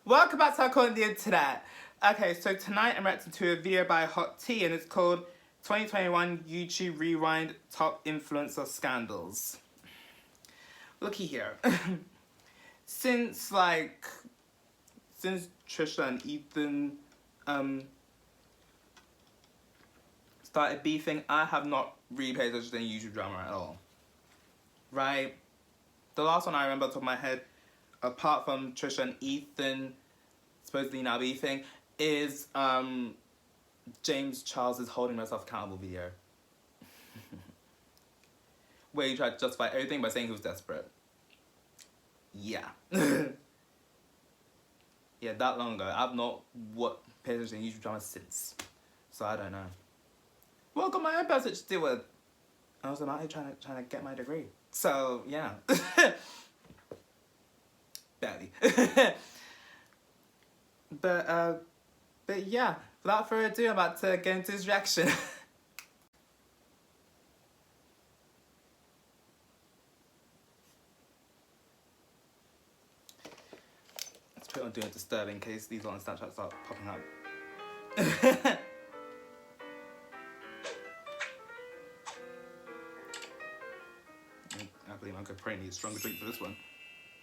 Welcome back to our corner of the internet. Okay, so tonight I'm reacting to a video by Hot Tea and it's called 2021 YouTube Rewind Top Influencer Scandals. Looky here. Since Trisha and Ethan started beefing, I have not really paid attention to any YouTube drama at all. Right? The last one I remember off the top of my head, apart from Trisha and Ethan supposedly now beefing, is James Charles's holding myself accountable video. Where he tried to justify everything by saying he was desperate. Yeah. Yeah, that long ago. I've not paid attention to YouTube drama since. So I don't know. Well, got my own person to deal with. I was out here trying to get my degree. So yeah. Barely. But yeah, without further ado, I'm about to get into his reaction. Let's put it on Do Not Disturb in case these on Snapchat start popping up. I believe I'm going to probably need a stronger drink for this one.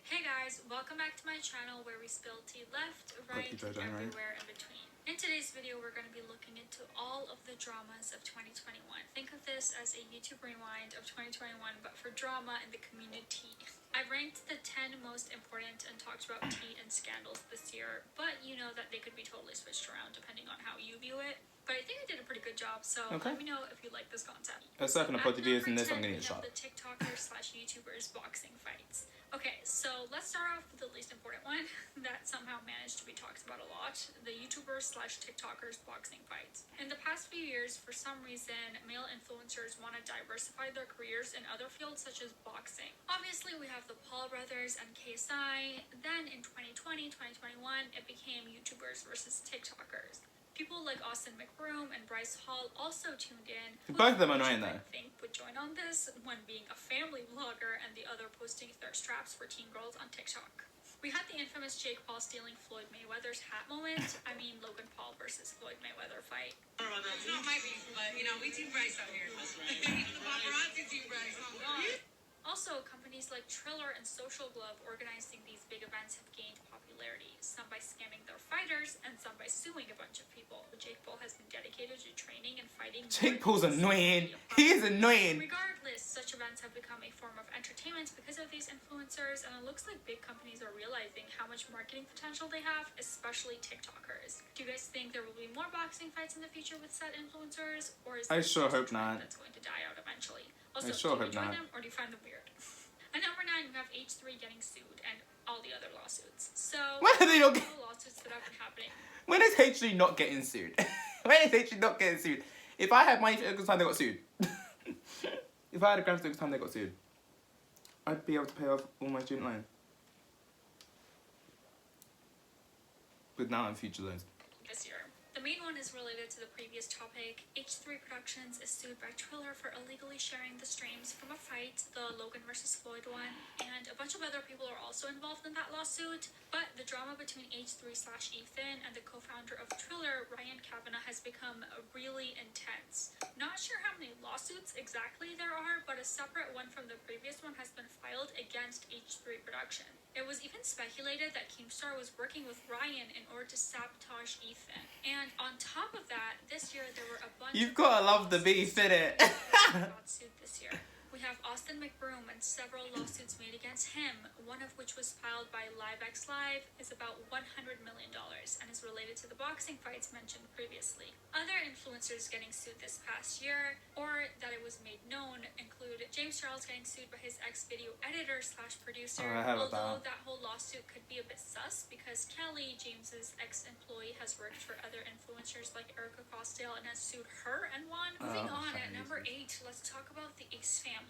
Hey guys, welcome back to my channel where we spill tea left, right, and everywhere in between. In today's video, we're going to be looking into all of the dramas of 2021. Think of this as a YouTube rewind of 2021, but for drama in the community. I ranked the 10 most important and talked about tea and scandals this year, but you know that they could be totally switched around depending on how you view it. But I think I did a pretty good job, so let me know if you like this concept. Aside from the potty videos in this, I'm going to get shot. The TikTokers/YouTubers boxing fights. Okay, so let's start off with the least important one that somehow managed to be talked about a lot, the YouTubers/TikTokers boxing fights. In the past few years, for some reason, male influencers want to diversify their careers in other fields such as boxing. Obviously, we have the Paul brothers and KSI. Then in 2020, 2021, it became YouTubers versus TikTokers. People like Austin McBroom and Bryce Hall also tuned in. Both of them are annoying though. I think would join on this, one being a family vlogger and the other posting thirst traps for teen girls on TikTok. We had the infamous Jake Paul stealing Floyd Mayweather's hat moment. I mean Logan Paul versus Floyd Mayweather fight. It's not my beef, but you know, we team Bryce out here. The paparazzi team Bryce. Oh God. Also, companies like Triller and Social Glove organizing these big events have gained popularity, some by scamming their fighters and some by suing a bunch of people. Jake Paul has been dedicated to training and fighting. Jake Paul's annoying. He is annoying. Regardless, such events have become a form of entertainment because of these influencers, and it looks like big companies are realizing how much marketing potential they have, especially TikTokers. Do you guys think there will be more boxing fights in the future with said influencers, or is I sure hope not. That's going to die out eventually? Also, I sure do you hope enjoy not. them, or do you find them weird? At number 9, we have H3 getting sued and all the other lawsuits. So, when are they not the lawsuits that have been happening? When is H3 not getting sued? When is H3 not getting sued? If I had money for the time they got sued. If I had a grand for the time they got sued, I'd be able to pay off all my student loan. But now I'm future loans. This year. The main one is related to the previous topic. H3 Productions is sued by Triller for illegally sharing the streams from a fight, the Logan versus Floyd one, and a bunch of other people are also involved in that lawsuit. But the drama between H3/Ethan and the co-founder of Triller, Ryan Kavanagh, has become really intense. Not sure how many lawsuits exactly there are, but a separate one from the previous one has been filed against H3 Production. It was even speculated that Keemstar was working with Ryan in order to sabotage Ethan. And on top of that, this year there were a bunch You've gotta love the beef, innit? got sued this year. We have Austin McBroom and several lawsuits made against him, one of which was filed by LiveX Live, is about $100 million and is related to the boxing fights mentioned previously. Other influencers getting sued this past year, or that it was made known, include James Charles getting sued by his ex-video editor/producer, although that whole lawsuit could be a bit sus because Kelly, James's ex-employee, has worked for other influencers like Erica Costale and has sued her and won. Moving on, at number 8, let's talk about the Ace family.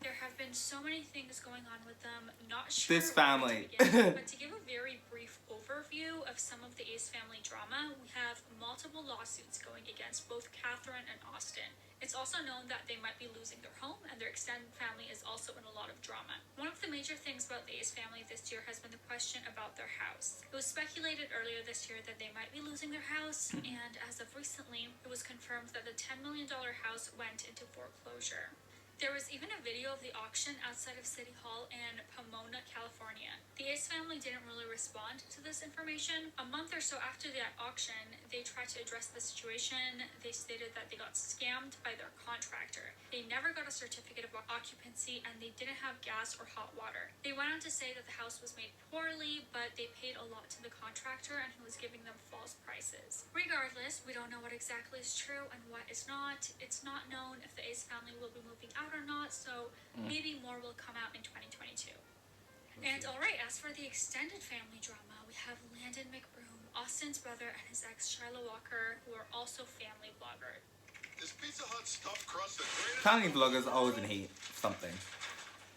There have been so many things going on with them, not sure This family. but to give a very brief overview of some of the Ace family drama, we have multiple lawsuits going against both Catherine and Austin. It's also known that they might be losing their home, and their extended family is also in a lot of drama. One of the main major things about the Ace family this year has been the question about their house. It was speculated earlier this year that they might be losing their house, and as of recently, it was confirmed that the $10 million house went into foreclosure. There was even a video of the auction outside of City Hall in Pomona, California. The Ace family didn't really respond to this information. A month or so after that auction, they tried to address the situation. They stated that they got scammed by their contractor. They never got a certificate of occupancy, and they didn't have gas or hot water. They went on to say that the house was made poorly, but they paid a lot to the contractor, and he was giving them false prices. Regardless, we don't know what exactly is true and what is not. It's not known if the Ace family will be moving out or not, so maybe more will come out in 2022. And alright, as for the extended family drama, we have Landon McBroom, Austin's brother, and his ex Shyla Walker, who are also family bloggers. Is Pizza Hut stuffed crust the greatest? Family vloggers always in heat. Something.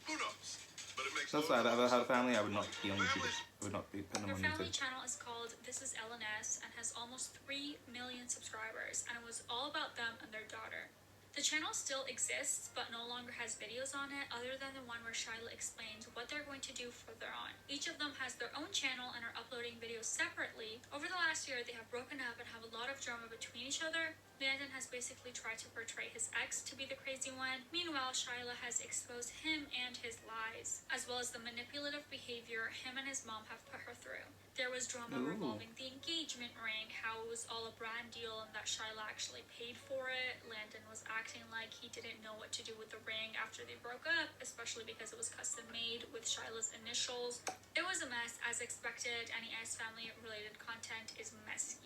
Who knows? But it makes That's why I've ever had a family. I would not be on YouTube. I would not be putting them Her on family YouTube. channel is called This Is LNS and has almost 3 million subscribers, and it was all about them and their daughter. The channel still exists, but no longer has videos on it other than the one where Shyla explains what they're going to do further on. Each of them has their own channel and are uploading videos separately. Over the last year, they have broken up and have a lot of drama between each other. Landon has basically tried to portray his ex to be the crazy one. Meanwhile, Shyla has exposed him and his lies, as well as the manipulative behavior him and his mom have put her through. There was drama revolving the engagement ring, how it was all a brand deal and that Shyla actually paid for it. Landon was acting like he didn't know what to do with the ring after they broke up, especially because it was custom made with Shyla's initials. It was a mess, as expected. Any Ice family related content is messy.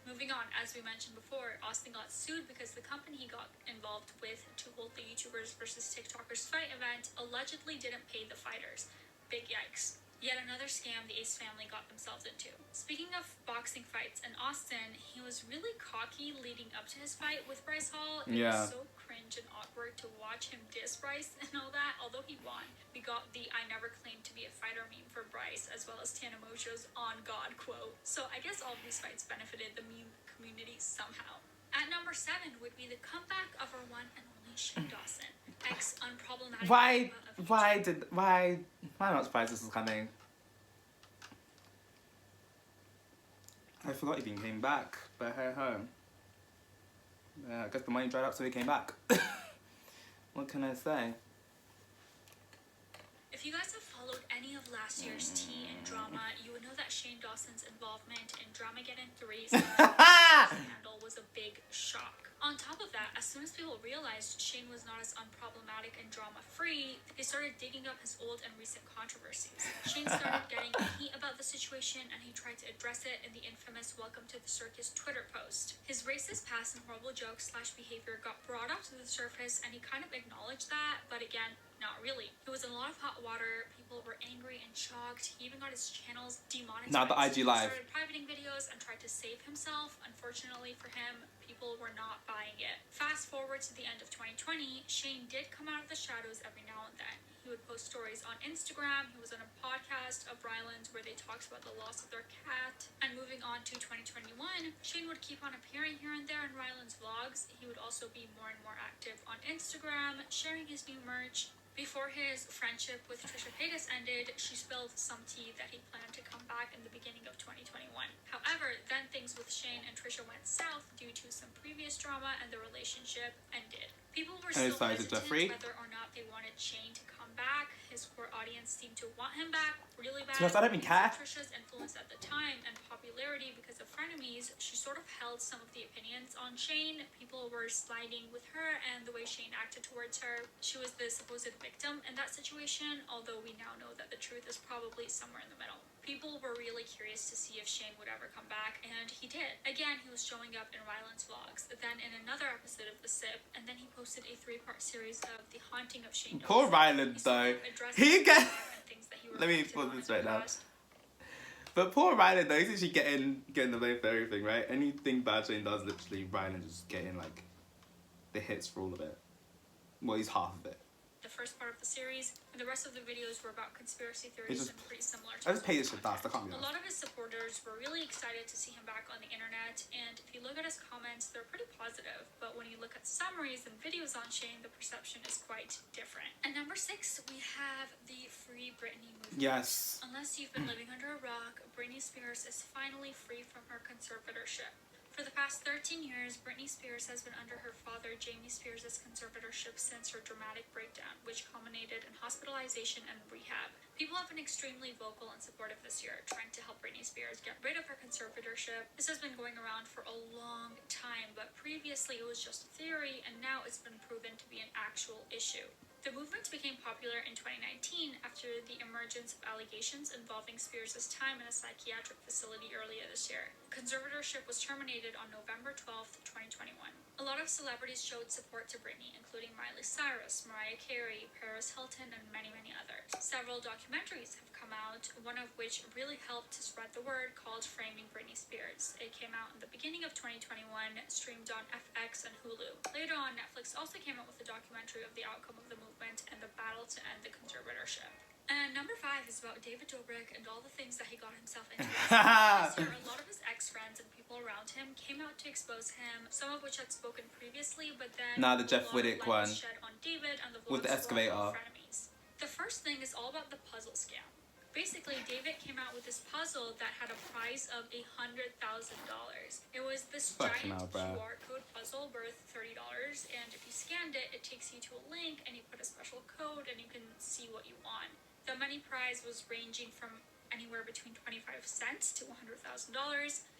Moving on, as we mentioned before, Austin got sued because the company he got involved with to hold the YouTubers versus TikTokers fight event allegedly didn't pay the fighters. Big yikes. Yet another scam the Ace family got themselves into. Speaking of boxing fights in Austin, he was really cocky leading up to his fight with Bryce Hall. It was so cringe and awkward to watch him diss Bryce and all that. Although he won, we got the "I never claimed to be a fighter" meme for Bryce, as well as Tana Mojo's "On God" quote. So I guess all of these fights benefited the meme community somehow. At number 7 would be the comeback of our one and only Shane Dawson, ex-unproblematic. Why not surprised this was coming? I forgot he even came back, but hey ho. Yeah, I guess the money dried up so he came back. What can I say? If you guys have followed any of last year's tea and drama, you would know that Shane Dawson's involvement in Dramageddon 3's scandal was a big shock. On top of that, as soon as people realized Shane was not as unproblematic and drama-free, they started digging up his old and recent controversies. Shane started getting heat about the situation, and he tried to address it in the infamous Welcome to the Circus Twitter post. His racist past and horrible jokes/behavior got brought up to the surface, and he kind of acknowledged that, but again, not really. He was in a lot of hot water, people were angry and shocked, he even got his channels demonetized. Not the IG Live. He started privating videos and tried to save himself. Unfortunately for him, people were not buying it. Fast forward to the end of 2020, Shane did come out of the shadows every now and then. He would post stories on Instagram, he was on a podcast of Ryland's where they talked about the loss of their cat. And moving on to 2021, Shane would keep on appearing here and there in Ryland's vlogs. He would also be more and more active on Instagram, sharing his new merch. Before his friendship with Trisha Paytas ended, she spilled some tea that he planned to come back in the beginning of 2021. However, then things with Shane and Trisha went south due to some previous drama and the relationship ended. People were still hesitant whether or not they wanted Shane to come back. His core audience seemed to want him back really bad. I don't even care. Trisha's influence at the time and popularity because of frenemies, she sort of held some of the opinions on Shane. People were sliding with her and the way Shane acted towards her. She was the supposed victim in that situation, although we now know that the truth is probably somewhere in the middle. People were really curious to see if Shane would ever come back, and he did. Again, he was showing up in Ryland's vlogs, then in another episode of The Sip, and then he posted a 3-part series of The Haunting of Shane Dawson. Poor Ryland though. He get. Let me put this right now. But poor Ryland though, he's actually getting the blame for everything, right? Anything bad Shane does, literally Ryland just getting like the hits for all of it. Well, he's half of it. The first part of the series, and the rest of the videos were about conspiracy theories just- and pretty similar I to just pay this shit fast. I can't be a honest. lot of his supporters were really excited to see him back on the internet, and if you look at his comments, they're pretty positive, but when you look at summaries and videos on Shane, the perception is quite different. At number 6, we have the Free Britney movement. Yes. Unless you've been living under a rock, Britney Spears is finally free from her conservatorship. For the past 13 years, Britney Spears has been under her father, Jamie Spears' conservatorship since her dramatic breakdown, which culminated in hospitalization and rehab. People have been extremely vocal and supportive this year, trying to help Britney Spears get rid of her conservatorship. This has been going around for a long time, but previously it was just a theory, and now it's been proven to be an actual issue. The movement became popular in 2019 after the emergence of allegations involving Spears' time in a psychiatric facility earlier this year. Conservatorship was terminated on November 12th, 2021. A lot of celebrities showed support to Britney, including Miley Cyrus, Mariah Carey, Paris Hilton, and many, many others. Several documentaries have come out, one of which really helped to spread the word, called Framing Britney Spears. It came out in the beginning of 2021, streamed on FX and Hulu. Later on, Netflix also came out with a documentary of the outcome of the movement and the battle to end the conservatorship. And number 5 is about David Dobrik and all the things that he got himself into. This year, a lot of his ex-friends and people around him came out to expose him, some of which had spoken previously, but then The Jeff Whittick one shed on David and the with the Vlog Squad excavator. frenemies. The first thing is all about the puzzle scam. Basically, David came out with this puzzle that had a price of $100,000. It was this Fucking giant hell, bro. QR code puzzle worth $30, and if you scanned it, it takes you to a link, and you put a special code, and you can see what you want. The money prize was ranging from anywhere between 25 cents to $100,000.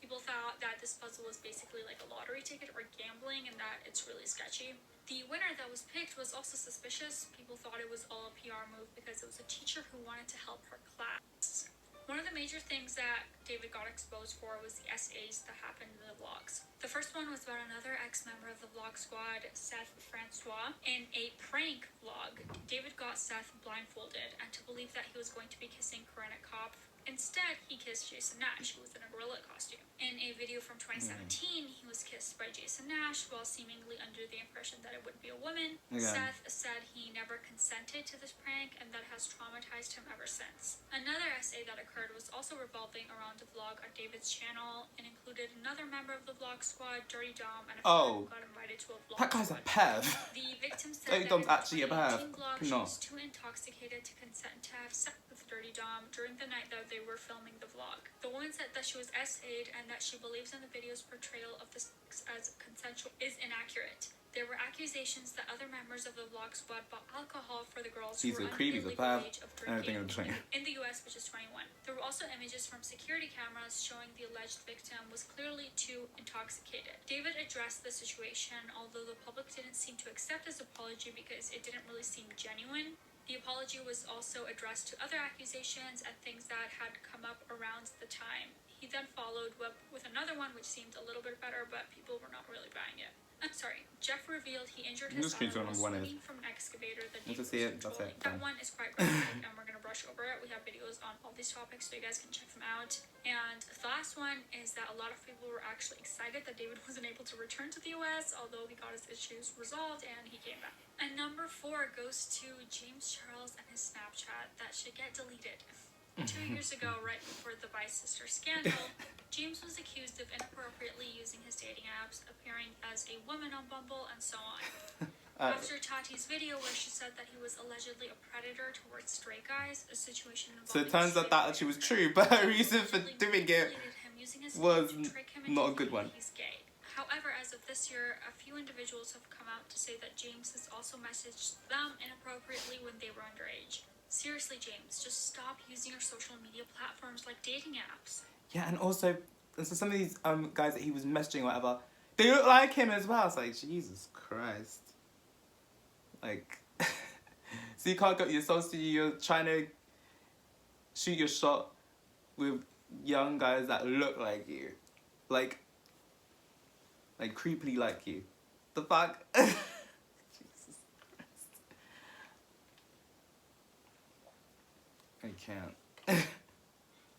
People thought that this puzzle was basically like a lottery ticket or gambling, and that it's really sketchy. The winner that was picked was also suspicious. People thought it was all a PR move because it was a teacher who wanted to help her class. One of the major things that David got exposed for was the SAs that happened in the vlogs. The first one was about another ex-member of the Vlog Squad, Seth Francois. In a prank vlog, David got Seth blindfolded and to believe that he was going to be kissing Corinna Kopf. Instead, he kissed Jason Nash, who was in a gorilla costume. In a video from 2017, he was kissed by Jason Nash while seemingly under the impression that it would be a woman. Seth said he never consented to this prank, and that has traumatized him ever since. Another SA that occurred was also revolving around a vlog on David's channel and included another member of the Vlog Squad, Dirty Dom, and a friend who got invited to a vlog. That guy's a squad. pev. The victim said Dirty that Dom's in the actually a pev. 2018 vlog, she No. was too intoxicated to consent to have sex with Dirty Dom during the night that they were filming the vlog. The woman said that she was SA'd and that she believes in the video's portrayal of the sex as consensual is inaccurate. There were accusations that other members of the Vlog Squad bought alcohol for the girls who He's were a under creep, the he's a legal fab, age of everything in drinking between. in the US, which is 21. There were also images from security cameras showing the alleged victim was clearly too intoxicated. David addressed the situation, although the public didn't seem to accept his apology because it didn't really seem genuine. The apology was also addressed to other accusations and things that had come up around the time. He then followed up with another one which seemed a little bit better, but people were not really buying it. I'm sorry, Jeff revealed he injured I'm his just daughter screenshotting while number 1 is. swinging from an excavator that You David just see was it, that's controlling. it, That done. one is quite graphic, and we're going to brush over it. We have videos on all these topics, so you guys can check them out. And the last one is that a lot of people were actually excited that David wasn't able to return to the US, although he got his issues resolved and he came back. And number 4 goes to James Charles and his Snapchat that should get deleted. 2 years ago, right before the Vice Sister scandal, James was accused of inappropriately using his dating apps, appearing as a woman on Bumble, and so on. After Tati's video where she said that he was allegedly a predator towards straight guys, a situation So involving it turns out that actually was true, but her reason for doing it was not a good one. He's gay. However, as of this year, a few individuals have come out to say that James has also messaged them inappropriately when they were underage. Seriously, James, just stop using your social media platforms like dating apps. Yeah, and also, and so some of these guys that he was messaging or whatever, they look like him as well. It's like, Jesus Christ. Like, so you can't go, you're trying to shoot your shot with young guys that look like you. Like creepily like you. The fuck? Jesus Christ. I can't.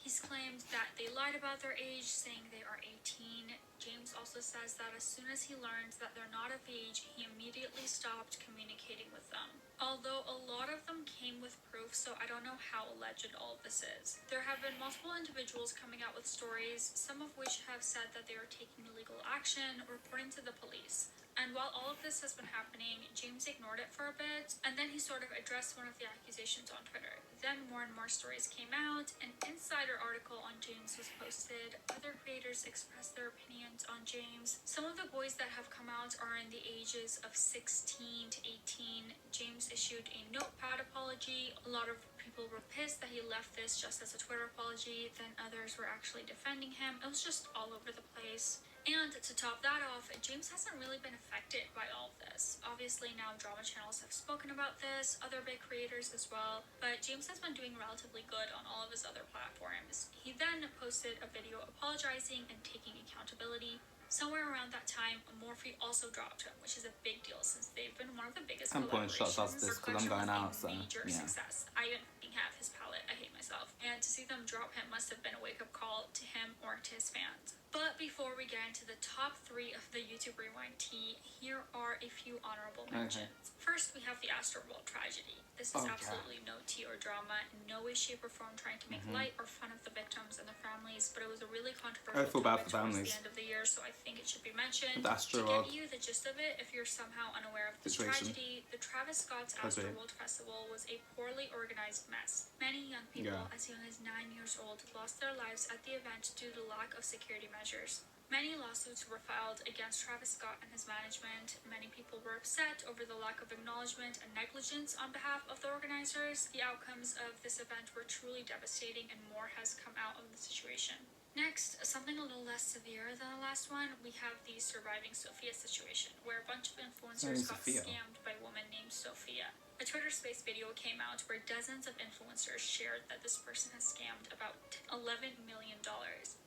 He's claimed that they lied about their age, saying they are 18. James also says that as soon as he learned that they're not of age, he immediately stopped communicating with them. although a lot of them came with proof, so I don't know how alleged all of this is. There have been multiple individuals coming out with stories, some of which have said that they are taking legal action, reporting to the police. And while all of this has been happening, James ignored it for a bit, and then he sort of addressed one of the accusations on Twitter. Then more and more stories came out, an insider article on James was posted, other creators expressed their opinions on James. Some of the boys that have come out are in the ages of 16 to 18. James issued a notepad apology. A lot of people were pissed that he left this just as a Twitter apology, then others were actually defending him. It was just all over the place. And to top that off, James hasn't really been affected by all of this. Obviously now drama channels have spoken about this, other big creators as well, but James has been doing relatively good on all of his other platforms. He then posted a video apologizing and taking accountability. Somewhere around that time, Morphe also dropped him, which is a big deal since they've been one of the biggest I'm pulling shots off this because I'm going out, so major yeah. success. I even have his palette. I hate myself. And to see them drop him must have been a wake-up call to him or to his fans. But before we get into the top 3 of the YouTube Rewind tea, here are a few honorable mentions. First, we have the Astroworld tragedy. This is absolutely no tea or drama, in no way, shape, or form trying to make light or fun of the victims and their families, but it was a really controversial topic towards the end of the year, so I think it should be mentioned. To give you the gist of it, if you're somehow unaware of this tragedy, the Travis Scott's Astroworld Festival was a poorly organized mess. Many young people, as young as 9 years old, lost their lives at the event due to lack of security measures. Many lawsuits were filed against Travis Scott and his management. Many people were upset over the lack of acknowledgement and negligence on behalf of the organizers. The outcomes of this event were truly devastating, and more has come out of the situation. Next, something a little less severe than the last one, we have the Surviving Sophia situation, where a bunch of influencers got scammed by a woman named Sophia. A Twitter Space video came out where dozens of influencers shared that this person has scammed about $11 million.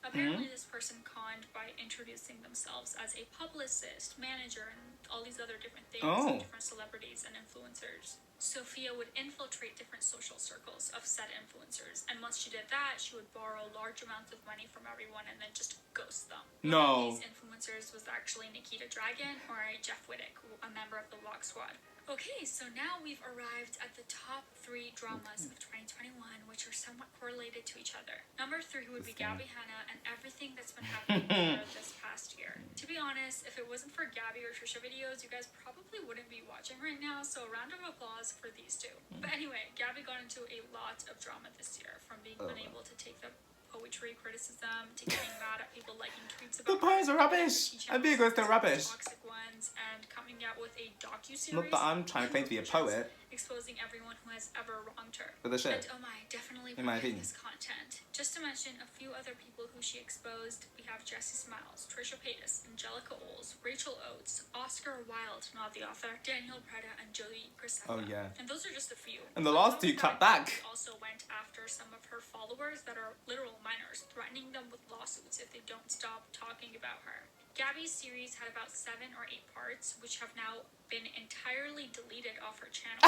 Apparently, this person conned by introducing themselves as a publicist, manager, and all these other different things, different celebrities and influencers. Sophia would infiltrate different social circles of said influencers, and once she did that, she would borrow large amounts of money from everyone and then just ghost them. One of these influencers was actually Nikita Dragon, or Jeff Wittick, a member of the Vlog Squad. Okay, so now we've arrived at the top 3 dramas of 2021, which are somewhat correlated to each other. Number 3 would be Gabby Hanna and everything that's been happening with her this past year. To be honest, if it wasn't for Gabby or Trisha videos, you guys probably wouldn't be watching right now, so a round of applause for these two. But anyway, Gabby got into a lot of drama this year, from being unable to take the poetry criticism to getting mad at people liking tweets about the poems are rubbish. I think it's the rubbish. Toxic ones, and coming out with a docu-series. Not that I'm trying to claim to be a poet. Exposing everyone who has ever wronged her. But the shit. And oh my, definitely In my opinion. this content. Just to mention a few other people who she exposed, we have Jessie Smiles, Trisha Paytas, Angelica Oles, Rachel Oates, Oscar Wilde, not the author, Daniel Preda, and Joey Graceffa. Oh yeah. And those are just a few. And the last 2 cut back. Also went after some of her followers that are literal minors, threatening them with lawsuits if they don't stop talking about her. Gabby's series had about 7 or 8 parts, which have now been entirely deleted off her channel.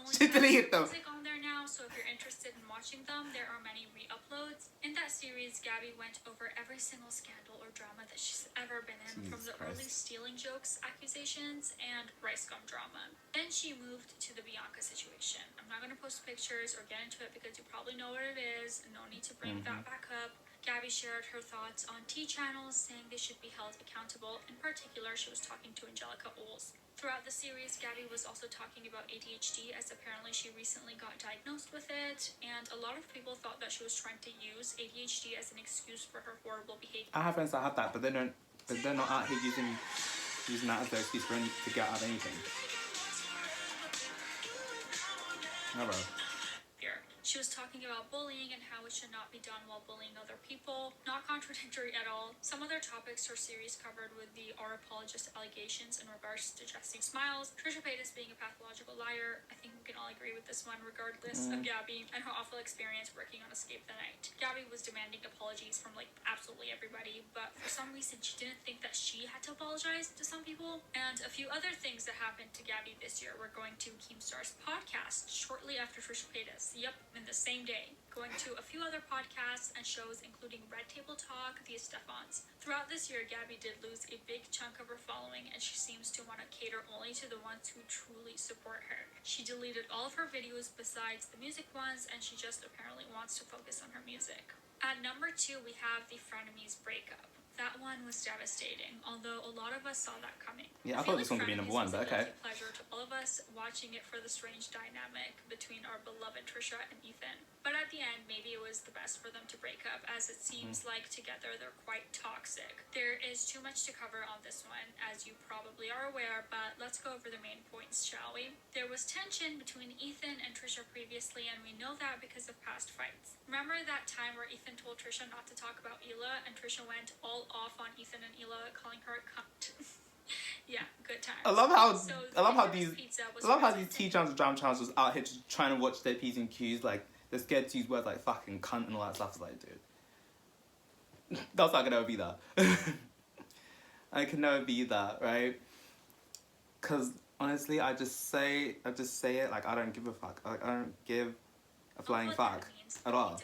She deleted them. Music on there now, so if you're interested in watching them, there are many re-uploads. In that series, Gabby went over every single scandal or drama that she's ever been in, from the early stealing jokes accusations and rice gum drama. Then she moved to the Bianca situation. I'm not going to post pictures or get into it because you probably know what it is, and no need to bring that back up. Gabby shared her thoughts on tea channels, saying they should be held accountable. In particular, she was talking to Angelica Oles. Throughout the series, Gabby was also talking about ADHD, as apparently she recently got diagnosed with it, and a lot of people thought that she was trying to use ADHD as an excuse for her horrible behavior. I have friends that have that, but they're not out here using that as their excuse to get out of anything. Hello. She was talking about bullying and how it should not be done while bullying other people. Not contradictory at all. Some other topics her series covered with the Our Apologist allegations in regards to Jessie Smiles, Trisha Paytas being a pathological liar. I think we can all agree with this one, regardless of Gabby, and her awful experience working on Escape the Night. Gabby was demanding apologies from absolutely everybody, but for some reason she didn't think that she had to apologize to some people. And a few other things that happened to Gabby this year were going to Keemstar's podcast shortly after Trisha Paytas. Yep, in in the same day, going to a few other podcasts and shows including Red Table Talk, The Estefans. Throughout this year, Gabby did lose a big chunk of her following, and she seems to want to cater only to the ones who truly support her. She deleted all of her videos besides the music ones, and she just apparently wants to focus on her music. At number 2, we have the Frenemies breakup. That one was devastating, although a lot of us saw that coming. Yeah, I thought this one could be number 1, but okay. It was a pleasure to all of us watching it for the strange dynamic between our beloved Trisha and Ethan. But at the end, maybe it was the best for them to break up, as it seems like together they're quite toxic. There is too much to cover on this one, as you probably are aware, but let's go over the main points, shall we? There was tension between Ethan and Trisha previously, and we know that because of past fights. Remember that time where Ethan told Trisha not to talk about Hila, and Trisha went all off on Ethan and Hila, calling her a cunt. Yeah, good times. I love how these tea channels and drama channels was out here just trying to watch their P's and Q's, like they're scared to use words like fucking cunt and all that stuff. It's like, dude, that's not gonna ever be that. I can never be that, right? Cause honestly, I just say it like I don't give a fuck. Like I don't give a flying fuck at all.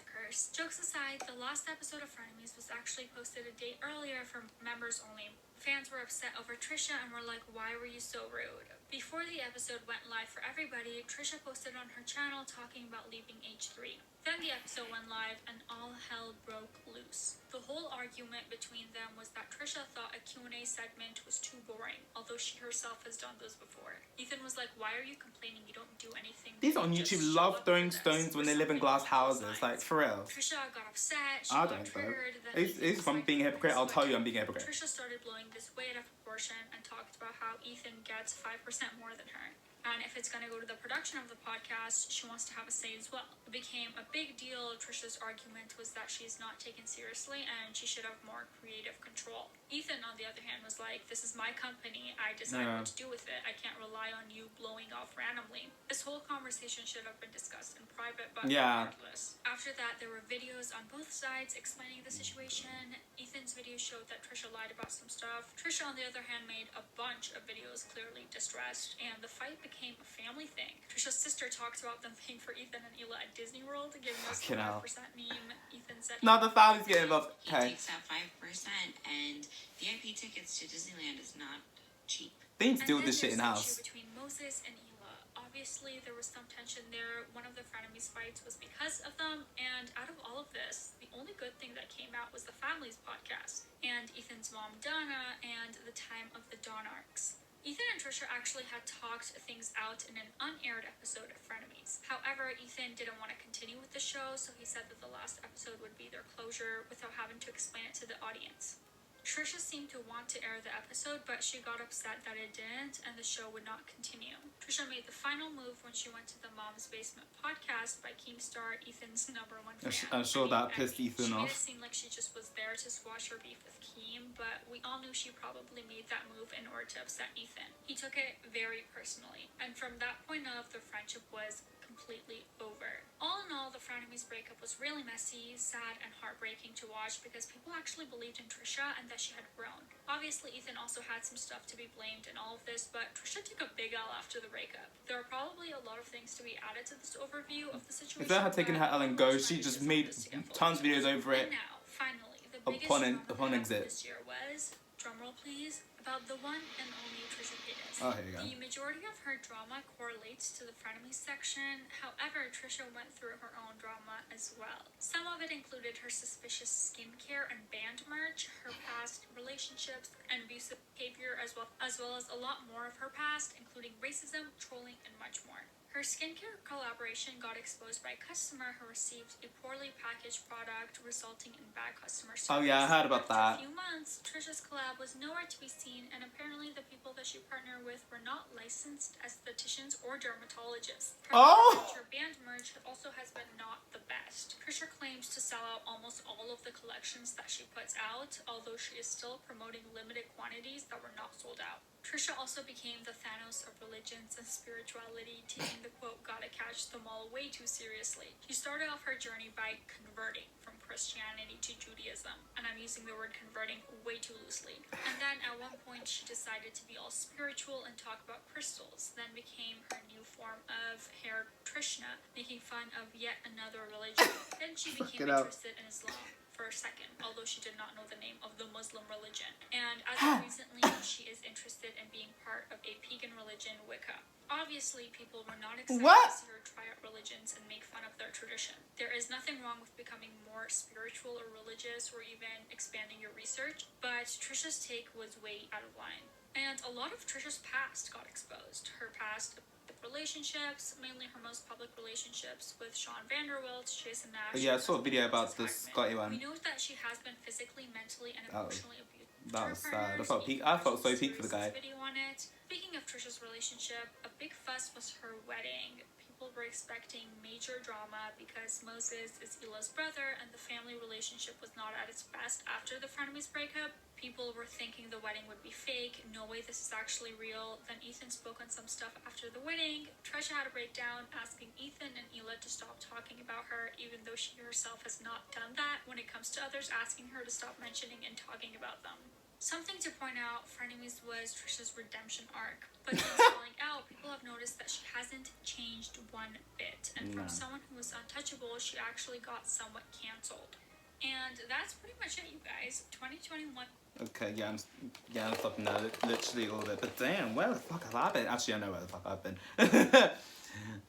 Jokes aside, the last episode of Frenemies was actually posted a day earlier for members only. Fans were upset over Trisha and were like, why were you so rude? Before the episode went live for everybody, Trisha posted on her channel talking about leaving H3. Then the episode went live and all hell broke loose. The whole argument between them was that Trisha thought a Q&A segment was too boring, although she herself has done those before. Ethan was like, why are you complaining? You don't do anything. These on YouTube love throwing stones when they live in glass houses, like for real. Trisha got upset, she I got don't, triggered. It's from being a hypocrite, I'll tell you I'm being a hypocrite. Trisha started blowing this way out of proportion and talked about how Ethan gets 5% more than her. And if it's going to go to the production of the podcast, she wants to have a say as well. It became a big deal. Trisha's argument was that she's not taken seriously and she should have more creative control. Ethan, on the other hand, was like, this is my company. I decide what to do with it. I can't rely on you blowing off randomly. This whole conversation should have been discussed in private, but regardless. After that, there were videos on both sides explaining the situation. Ethan's video showed that Trisha lied about some stuff. Trisha, on the other hand, made a bunch of videos clearly distressed, and the fight became a family thing. Trisha's sister talks about them paying for Ethan and Hila at Disney World, giving us the 5% meme. Ethan said, "Not the family's getting involved." Okay. He takes that 5%, and VIP tickets to Disneyland is not cheap. They need to deal with this shit in house. Between Moses and Hila, obviously there was some tension there. One of the frenemies fights was because of them, and out of all of this, the only good thing that came out was the family's podcast and Ethan's mom Donna and the time of the Dawn arcs. Ethan and Trisha actually had talked things out in an unaired episode of Frenemies. However, Ethan didn't want to continue with the show, so he said that the last episode would be their closure without having to explain it to the audience. Trisha seemed to want to air the episode, but she got upset that it didn't, and the show would not continue. Trisha made the final move when she went to the Mom's Basement podcast by Keemstar, Ethan's #1 fan. I'm sure that pissed Ethan off. She made it seem like she just was there to squash her beef with Keem, but we all knew she probably made that move in order to upset Ethan. He took it very personally, and from that point of, the friendship was completely over. All in all, the Frenemies breakup was really messy, sad, and heartbreaking to watch because people actually believed in Trisha and that she had grown. Obviously, Ethan also had some stuff to be blamed in all of this, but Trisha took a big L after the breakup. There are probably a lot of things to be added to this overview of the situation. If they had taken her L and go, she just made tons of videos over it. And now, finally, the biggest upon exit this year was, drumroll please, about the one and only Trisha Paytas. Oh, here you go. The majority of her drama correlates to the frenemies section. However, Trisha went through her own drama as well. Some of it included her suspicious skincare and band merch, her past relationships, and abusive behavior, as well as a lot more of her past, including racism, trolling, and much more. Her skincare collaboration got exposed by a customer who received a poorly packaged product, resulting in bad customer service. Oh yeah, I heard about that. After a few months, Trisha's collab was nowhere to be seen, and apparently the people that she partnered with were not licensed aestheticians or dermatologists. Her band merch also has been not the best. Trisha claims to sell out almost all of the collections that she puts out, although she is still promoting limited quantities that were not sold out. Trisha also became the Thanos of religions and spirituality, taking the quote, "gotta catch them all" way too seriously. She started off her journey by converting from Christianity to Judaism, and I'm using the word converting way too loosely. And then at one point she decided to be all spiritual and talk about crystals, then became her new form of Hare Krishna, making fun of yet another religion. Then she became interested in Islam for a second, although she did not know the name of the Muslim religion. And as of recently, she is interested in being part of a pagan religion, Wicca. Obviously, people were not excited to see her try out religions and make fun of their tradition. There is nothing wrong with becoming more spiritual or religious or even expanding your research, but Trisha's take was way out of line. And a lot of Trisha's past got exposed. Her past relationships, mainly her most public relationships with Sean Vanderwilt, Jason Nash. Yeah, I saw a video about this Scotty one. We know that she has been physically, mentally, and emotionally abused. That was sad. I felt so peak for the guy. Video on it. Speaking of Trisha's relationship, a big fuss was her wedding. People were expecting major drama because Moses is Elah's brother and the family relationship was not at its best after the frenemies breakup. People were thinking the wedding would be fake. No way, this is actually real. Then Ethan spoke on some stuff after the wedding. Trisha had a breakdown asking Ethan and Elah to stop talking about her, even though she herself has not done that when it comes to others asking her to stop mentioning and talking about them. Something to point out, Frenemies was Trisha's redemption arc, but since falling out, people have noticed that she hasn't changed one bit, and from someone who was untouchable, she actually got somewhat cancelled. And that's pretty much it, you guys. 2021. Okay, I'm stopping now, literally all of it. But damn, where the fuck have I been? Actually, I know where the fuck I've been.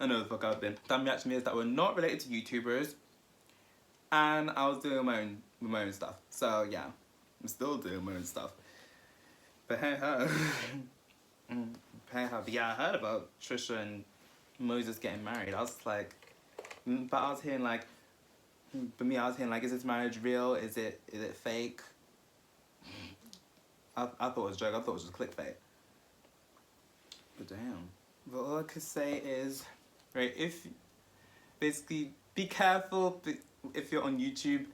I know where the fuck I've been. Some reaction videos that were not related to YouTubers, and I was doing my own stuff. So yeah, I'm still doing my own stuff. But hey ho. Hey ho. But yeah, I heard about Trisha and Moses getting married. I was like, but I was hearing like, for me, I was hearing like, is this marriage real? Is it fake? I thought it was a joke. I thought it was just clickbait. But damn. But all I could say is, right, basically, be careful if you're on YouTube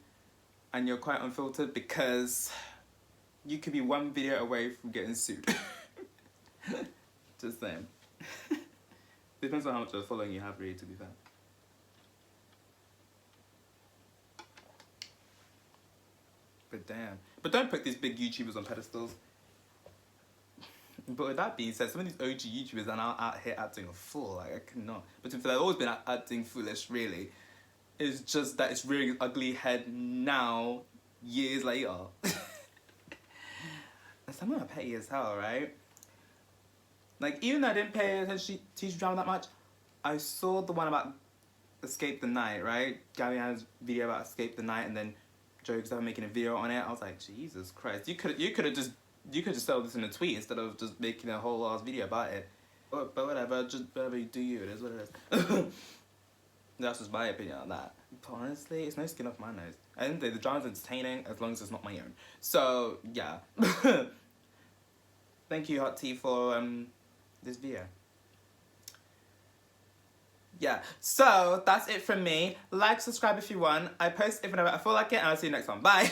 and you're quite unfiltered, because you could be one video away from getting sued. Just saying. Depends on how much of a following you have, really, to be fair. But damn. But don't put these big YouTubers on pedestals. But with that being said, some of these OG YouTubers are now out here acting a fool. Like, I cannot. But to be fair, they've always been acting foolish, really. It's just that it's rearing its ugly head now, years later. Some of them are petty as hell, right? Like, even though I didn't pay attention to YouTube drama that much, I saw the one about Escape the Night, right? Gabby had a video about Escape the Night, and then Joe started making a video on it. I was like, Jesus Christ, you could have just settled this in a tweet instead of just making a whole ass video about it. But whatever, just whatever you do, it is what it is. That's just my opinion on that. But honestly, it's no skin off my nose. I think the drama's entertaining as long as it's not my own. So yeah. Thank you, Hot Tea, for this video. Yeah, so that's it from me. Like, subscribe if you want. I post if and whenever I feel like it, and I'll see you next one. Bye.